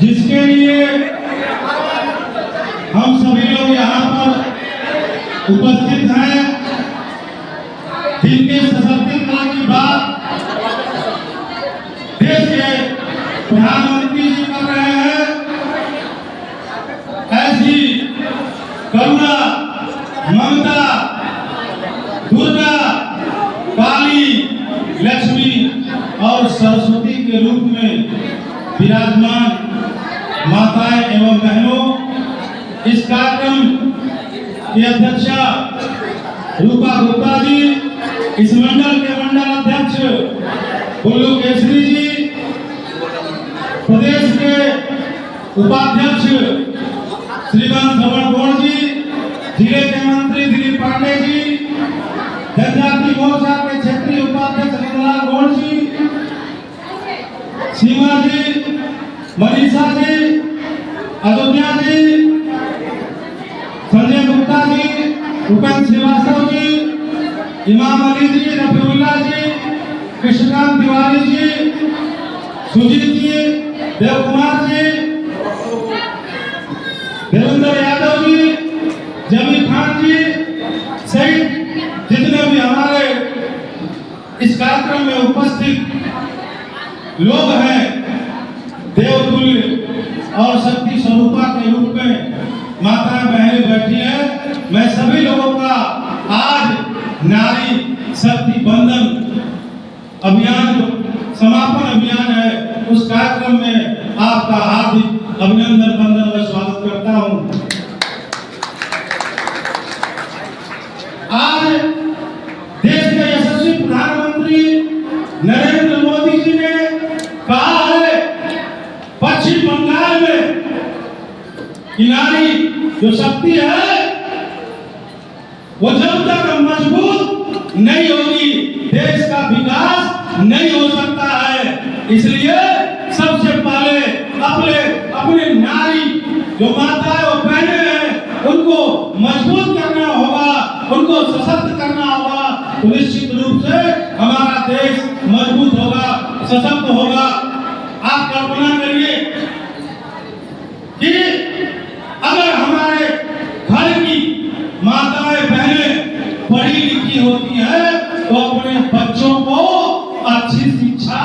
जिसके लिए हम सभी लोग यहाँ पर उपस्थित हैं, जिनके सशक्तिकरण की बात देश के प्रधानमंत्री जी कर रहे हैं, ऐसी करुणा, ममता, दुर्गा, काली, लक्ष्मी और सरस्वती के रूप में विराजमान माताएं एवं बहनों, इस कार्यक्रम की अध्यक्षा रूपा गुप्ता जी, इस मंडल के मंडल अध्यक्ष बुल्लू केसरी जी, प्रदेश के उपाध्यक्ष श्रीमान श्रवण गौड़ जी, जिले के मंत्री दिलीप पांडे जी, जनजाति मोर्चा के क्षेत्रीय उपाध्यक्ष नंदलाल गौड़ जी, सीमा जी, मनीषा जी, अयोध्या जी, संजय गुप्ता जी, उपेंद्र श्रीवास्तव जी, इमाम अली जी, रफीउल्लाह जी, कृष्णकांत तिवारी जी, सुजीत जी, देव कुमार जी, देवेंद्र यादव जी, जमीर खान जी सहित जितने भी हमारे इस कार्यक्रम में उपस्थित लोग हैं, देवतुल्य और शक्ति स्वरूपा के रूप में माताएं बहनें बैठी हैं, मैं सभी लोगों का आज नारी शक्ति बंधन अभियान समापन अभियान है, उस कार्यक्रम में आपका हार्दिक अभिनंदन वंदन व स्वागत करता हूं। आज देश के यशस्वी प्रधानमंत्री नरेंद्र मोदी जी ने कहा है, पश्चिम बंगाल में नारी जो शक्ति है वो जब तक मजबूत नहीं होगी, देश का विकास नहीं हो सकता है। इसलिए सबसे पहले अपने नारी जो माताएं और बहनें हैं, उनको मजबूत करना होगा, उनको सशक्त करना होगा, तो निश्चित रूप से हमारा देश मजबूत होगा, सशक्त होगा। आप कल्पना करिए कि अगर हमारे घर की माताएं बहनें पढ़ी लिखी होती हैं तो अपने बच्चों को अच्छी शिक्षा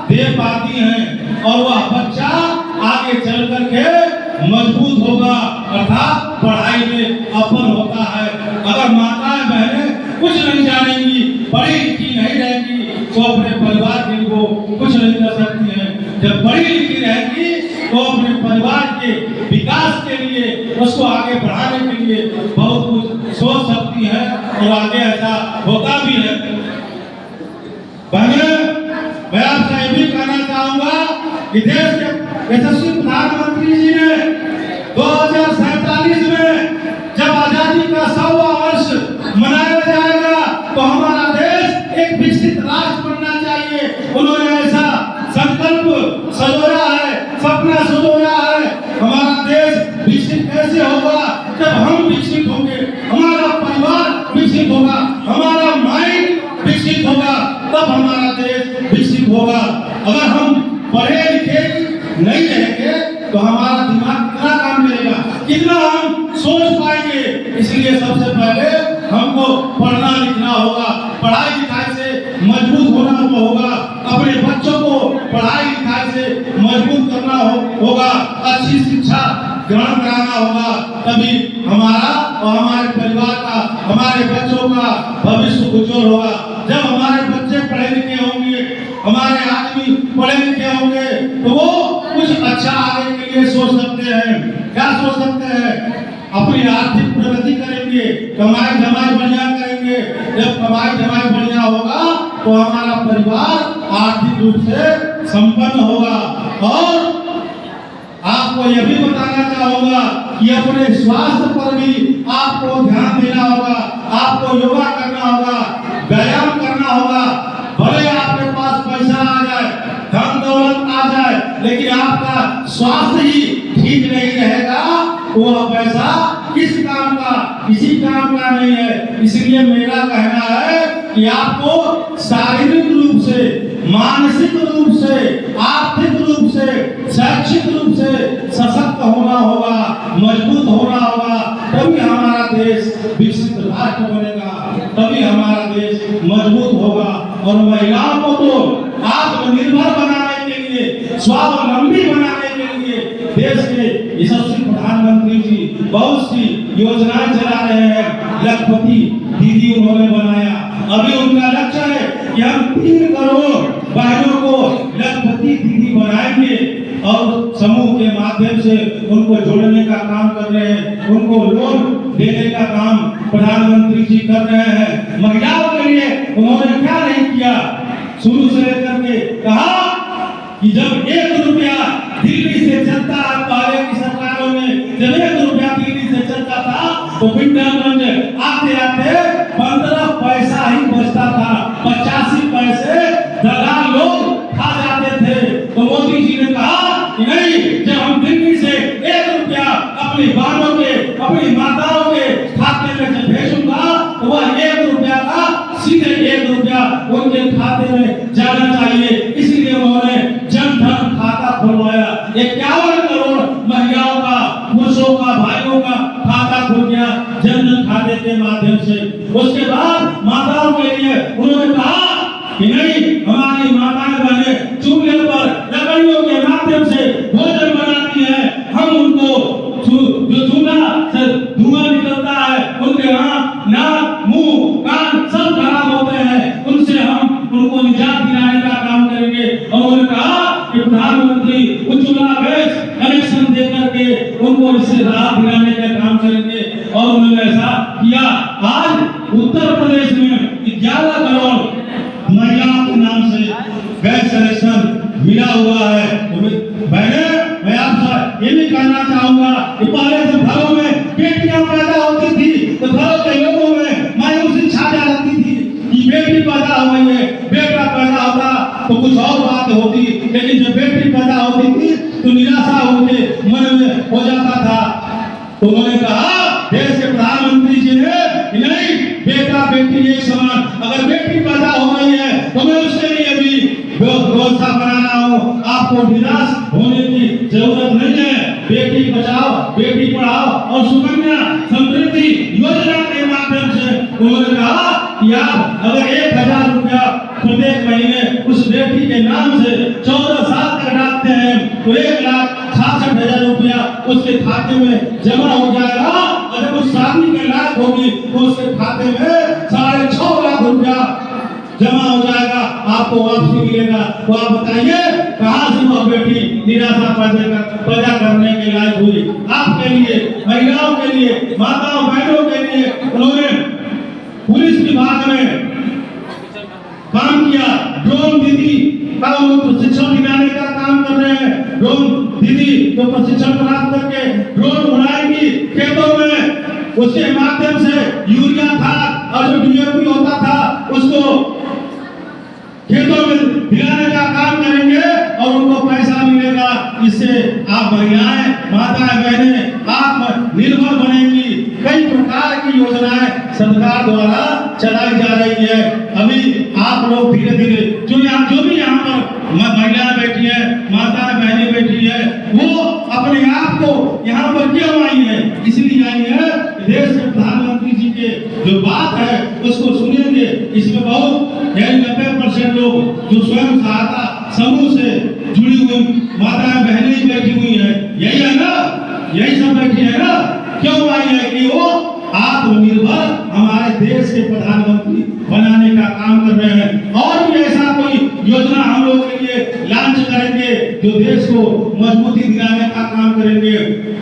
दे पाती हैं और वह बच्चा आगे चल करके मजबूत होगा, अर्थात पढ़ाई में अव्वल होता है। अगर माताएं बहनें कुछ नहीं जानेंगी, पढ़ी लिखी नहीं रहेगी, तो अपने परिवार के लिए कुछ नहीं कर सकती हैं। जब पढ़ी लिखी रहेगी तो अपने परिवार के विकास के लिए, उसको आगे बढ़ाने के लिए बहुत कुछ सोच सकती है और आगे ऐसा होता भी है। मैं आपसे ये भी कहना चाहूंगा कि देश के यशस्वी प्रधानमंत्री जी ने 2047 में जब आजादी का 100वां वर्ष मनाया जाएगा तो हमारा देश एक विकसित राष्ट्र बनना चाहिए। उन्होंने ऐसा संकल्प सजोया है, सपना सजोया है। हमारा देश विकसित कैसे होगा? जब हम विकसित होंगे, हमारा परिवार विकसित होगा, हमारा माइंड विकसित होगा, तब हमारा देश विकसित होगा। अगर हम पढ़े लिखे नहीं रहेंगे तो हमारा दिमाग कितना काम करेगा, कितना हम सोच पाएंगे। इसलिए सबसे पहले हमको पढ़ना लिखना होगा, पढ़ाई लिखाई से मजबूत होना होगा, अपने बच्चों को पढ़ाई लिखाई से मजबूत करना होगा, अच्छी शिक्षा ग्रहण कराना होगा, तभी हमारा और हमारे परिवार का, हमारे बच्चों का भविष्य उज्जवल होगा। जब हमारे बच्चे पढ़े लिखे होंगे, हमारे आदमी पढ़े लिखे होंगे, तो वो कुछ अच्छा आगे के लिए सोच सकते हैं। क्या सोच सकते हैं? अपनी आर्थिक प्रगति करेंगे, कमाई धमाई बढ़िया करेंगे। जब कमाई धमाई बढ़िया होगा तो हमारा परिवार आर्थिक रूप से संपन्न होगा। और आपको यह भी बताना चाहूंगा कि अपने स्वास्थ्य पर भी आपको ध्यान देना होगा, आपको योगा करना होगा, व्यायाम करना होगा। भले आपके पास पैसा आ जाए, धन दौलत आ जाए, लेकिन आपका स्वास्थ्य ही ठीक नहीं रहेगा, वह पैसा किस काम का? किसी काम का नहीं है। इसलिए मेरा कहना है कि आपको शारीरिक रूप से, मानसिक रूप से, आर्थिक रूप से, शैक्षिक रूप से मजबूत होगा और महिलाओं को तो आत्मनिर्भर बनाने के लिए, स्वावलंबी बनाने के लिए देश के यशस्वी प्रधानमंत्री जी बहुत सी योजनाएं चला रहे हैं। लखपति दीदी उन्होंने बनाया। अभी उनका लक्ष्य है कि हम 3 करोड़ बहनों को लखपति दीदी बनाएंगे और समूह के माध्यम से उनको जोड़ने का काम कर रहे हैं। उनको लोन देने का काम प्रधानमंत्री जी कर रहे हैं। महिलाओं के लिए उन्होंने क्या नहीं किया, शुरू से लेकर के कहा कि जब 1 रुपया दिल्ली से चलता, पहले की सरकारों में जब 1 रुपया दिल्ली से चलता था तो विंटरगंज आते आते 15 पैसा ही बचता था। 85 पैसे दलाल लोग खा जाते थे। तो मोदी जी ने कहा कि नहीं, जब हम दिल्ली से 1 रुपया अपनी बहनों के, अपनी माताओं के खाते में जब भेजूंगा तो वह 1 रुपया का सीधे 1 रुपया उनके खाते में जाना चाहिए। इसलिए उन्होंने जन धन खाता खुलवाया। 51 करोड़ महिलाओं का, पुरुषों का, भाइयों का खाता खुल गया जन धन खाते के माध्यम से। उसके बाद माताओं के लिए उन्होंने कहा कि नहीं, हमारी माताएं बहनें चूल्हे पर लकड़ियों के माध्यम से भोजन बनाती है। हम उनको जो चूल्हा से धुआं निकलता है, उनके यहाँ नाक, मुंह, कान सब खराब होते हैं, उनसे हम उनको निजात दिलाने का काम करेंगे। और उन्होंने कहा कि प्रधानमंत्री उज्ज्वला गैस कनेक्शन दे करके उनको इससे राहत दिलाने का काम करेंगे। और उन्होंने ऐसा किया। आज उत्तर प्रदेश में 11 करोड़ महिलाओं के नाम से गैस कनेक्शन मिला हुआ है। बहने, मैं आपसे ये भी कहना चाहूंगा कि पहले से घरों में बेटियां पैदा होती थी तो घरों के लोगों में मायूसी छा जाती थी कि बेटी पैदा हो गई है। बेटा पैदा होता तो कुछ और बात होती, लेकिन जब बेटी पैदा होती थी तो निराशा होके मन में हो जाता था। तो उन्होंने कहा, देश के प्रधानमंत्री जी ने, नहीं, बेटा बेटी एक समान, अगर बेटी पैदा हो गई है तो मैं उसके लिए भी व्यवस्था बनाना हो। आपको निराश होने की जरूरत नहीं है। बेटी बचाओ, बेटी पढ़ाओ और सुकन्या समृद्धि योजना के माध्यम से उन्होंने कहा कि आप अगर 1000 रुपया प्रत्येक महीने उस बेटी के नाम से 14 साल तक डालते हैं तो 1,66,000 रुपया उसके खाते में जमा हो जाएगा। और जब उस शादी के लायक होगी तो उसके खाते में 6.5 लाख रुपया जमा हो जाएगा, आपको वापसी मिलेगा। तो आप बताइए कहां से वह बेटी निराशा पैदा करने के लायक हुई। आपके लिए, महिलाओं के लिए, माताओं बहनों के लिए उन्होंने पुलिस विभाग में काम किया। ड्रोन दीदी का प्रशिक्षण दिलाने का काम कर रहे हैं। ड्रोन दीदी तो प्रशिक्षण प्राप्त करके ड्रोन उड़ाएंगी खेतों में, उसके माध्यम से यूरिया खाद और जो डीएपी होता था उसको खेतों में दिलाने का काम करेंगे और उनको पैसा मिलेगा। इससे आप महिलाएं, माताएं बहनें आत्मनिर्भर बनेंगी। कई प्रकार की योजनाएं सरकार द्वारा चलाई जा रही है। अभी आप लोग धीरे धीरे जो भी यहाँ पर महिलाएं बैठी है, माताएं बहनें बैठी है, वो अपने आप को यहाँ पर क्यों आई है? इसलिए आई है देश के प्रधानमंत्री जी के जो बात है उसको सुनेंगे। इसमें बहुत 90% लोग जो स्वयं सहायता समूह से जुड़ी हुई माताएं बहनें बैठी हुई है। यही है ना, यही सब बैठी है ना। क्यों आई है कि वो आत्मनिर्भर हमारे देश के प्रधानमंत्री बनाने का काम कर रहे हैं। और भी ऐसा कोई योजना हम लोग के लिए लॉन्च करेंगे जो देश को मजबूती दिलाने का काम करेंगे।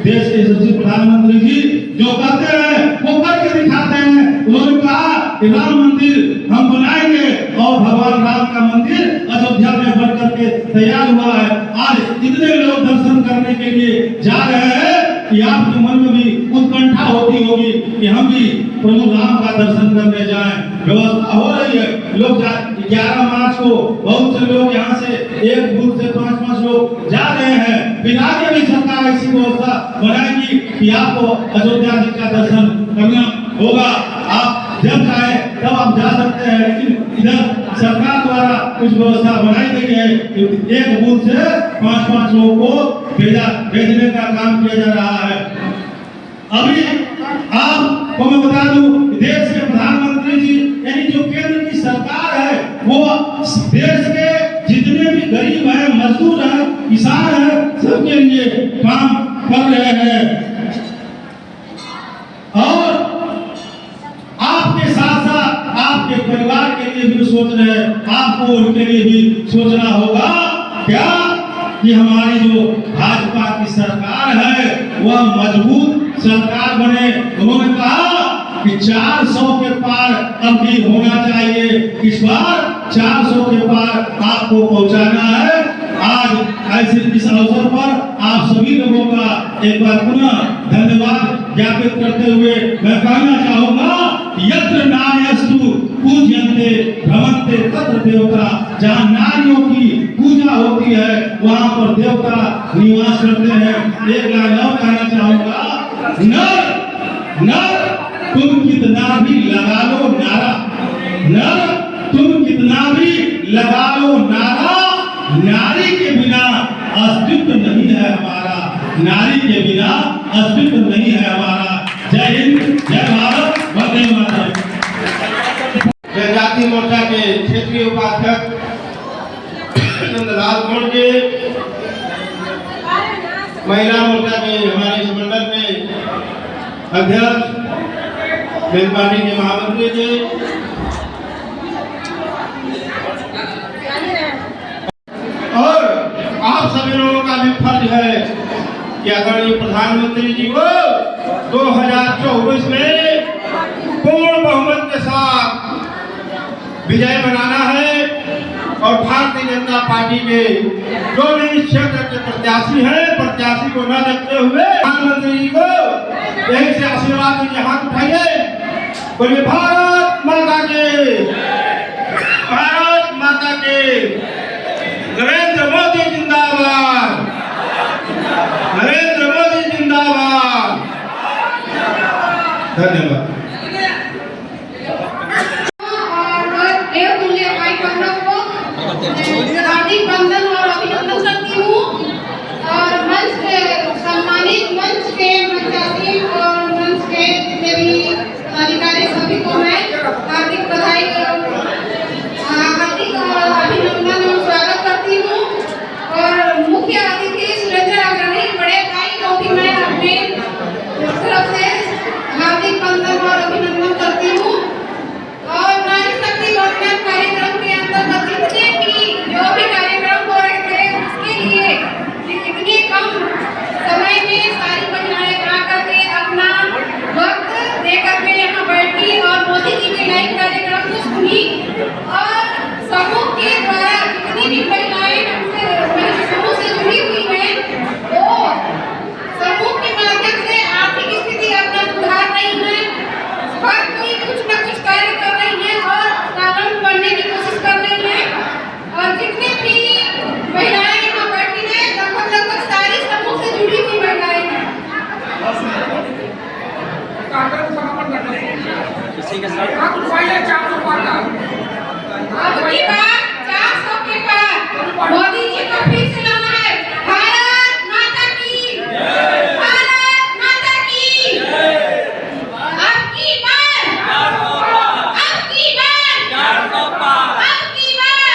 देश के यशस्वी प्रधानमंत्री जी जो करते हैं वो करके दिखाते हैं। उन्होंने कहा कि राम मंदिर हम बनाएंगे और भगवान राम का मंदिर अयोध्या में बन करके तैयार हुआ है। आज इतने लोग दर्शन करने के लिए जा रहे हैं कि आपके मन में भी उत्कंठा होती होगी कि हम भी प्रभु राम का दर्शन करने जाएं। व्यवस्था हो रही है। लोग 11 मार्च को बहुत से लोग यहाँ से एक बूथ से 5-5 लोग जा रहे हैं। फिर आगे भी सरकार ऐसी व्यवस्था बनाएगी कि आपको अयोध्या जी का दर्शन करना होगा। आप जब चाहे तब आप जा सकते हैं, लेकिन इधर सरकार द्वारा कुछ व्यवस्था बनाई गई है कि एक बूथ से 5-5 लोगों को भेजने का काम किया जा रहा है। अभी आपको मैं बता दूं, देश के प्रधानमंत्री जी यानी जो केंद्र की सरकार है वो देश के जितने भी गरीब हैं, मजदूर हैं, किसान हैं, सबके लिए काम कर रहे हैं। और आपके साथ साथ आपके परिवार के लिए भी सोच रहे हैं, आपको उनके लिए भी सोचना होगा क्या कि हमारी जो भाजपा की सरकार है वह मजबूत सरकार बने। उन्होंने कहा कि 400 के पार अब भी होना चाहिए, इस बार 400 के पार आपको पहुंचाना है। आज ऐसे इस अवसर पर आप सभी लोगों का एक बार पुनः धन्यवाद ज्ञापित करते हुए मैं कहना चाहूंगा, यत्र नार्यस्तु पूज्यन्ते भ्रमन्ते तत्र देवता, जहाँ नारियों की पूजा होती है वहाँ पर देवता निवास करते हैं। एक लाइन और कहना चाहूंगा, नर नर तुम कितना भी लगा लो नारा, नर तुम कितना भी लगा लो नारा, नारी के बिना अस्तित्व नहीं है हमारा, नारी के बिना अस्तित्व नहीं है हमारा। जय हिंद, जय भारत, वंदे मातरम। जनजाति मोर्चा के क्षेत्रीय उपाध्यक्ष नंदलाल गौड़ के, महिला मोर्चा के हमारे इस मंडल में अध्यक्ष पार्टी के महामंत्री जी, और आप सभी लोगों का भी फर्ज है कि आदरणीय प्रधानमंत्री जी को 2024 में पूर्ण बहुमत के साथ विजय बनाना है। और भारतीय जनता पार्टी के जो भी इस क्षेत्र के प्रत्याशी हैं, प्रत्याशी को न देखते हुए प्रधानमंत्री जी को यही से आशीर्वाद दीजिए, हाथ उठाइए, बोलिए भारत माता के, भारत माता के। नरेंद्र मोदी जिंदाबाद, नरेंद्र मोदी जिंदाबाद। धन्यवाद। हार्दिक बंधन और अभिनंदन करती हूँ। और मंच के सम्मानित मंच के मंचासीन और मंच के देवी अधिकारी सभी को मैं हार्दिक बधाई, हार्दिक अभिनंदन और स्वागत करती हूँ। और मुख्य अतिथि सुरेंद्र अग्रणी बड़े भाई को भी मैं अपने तरफ से हार्दिक बंधन और अभिनंदन करती हूँ। और नारी शक्ति वंदन कार्यक्रम के अंतर्गत जितने भी जो भी कार्यक्रम हो रहे थे उसके लिए इतने कम समय में सारी महिलाएं आकर के अपना वक्त देकर के यहाँ बैठी और मोदी जी के लाइव कार्यक्रम को सुनी। और समूह के द्वारा जितनी भी महिलाएं समूह से जुड़ी हुई हैं वो समूह के माध्यम से आर्थिक स्थिति अपना सुधार रही है, हर कोई कुछ न कुछ कार्य कर रही है और कानून बनने की कोशिश कर रही है। और जितने भी महिलाएं यहाँ बैठी हैं लगभग सारी समूह से जुड़ी हुई महिलाएं हैं। अब की बात 400 के पार मोदी जी को फिर से लाना है। भारत माता की, भारत माता की। अब की बार, अब की बार, अब की बार।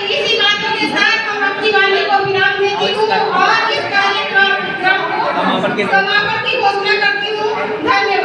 इसी बातों के साथ हम अपनी वाणी को विराम देती हूँ और इस कार्यक्रम को समापन की घोषणा करती हूँ। धन्यवाद।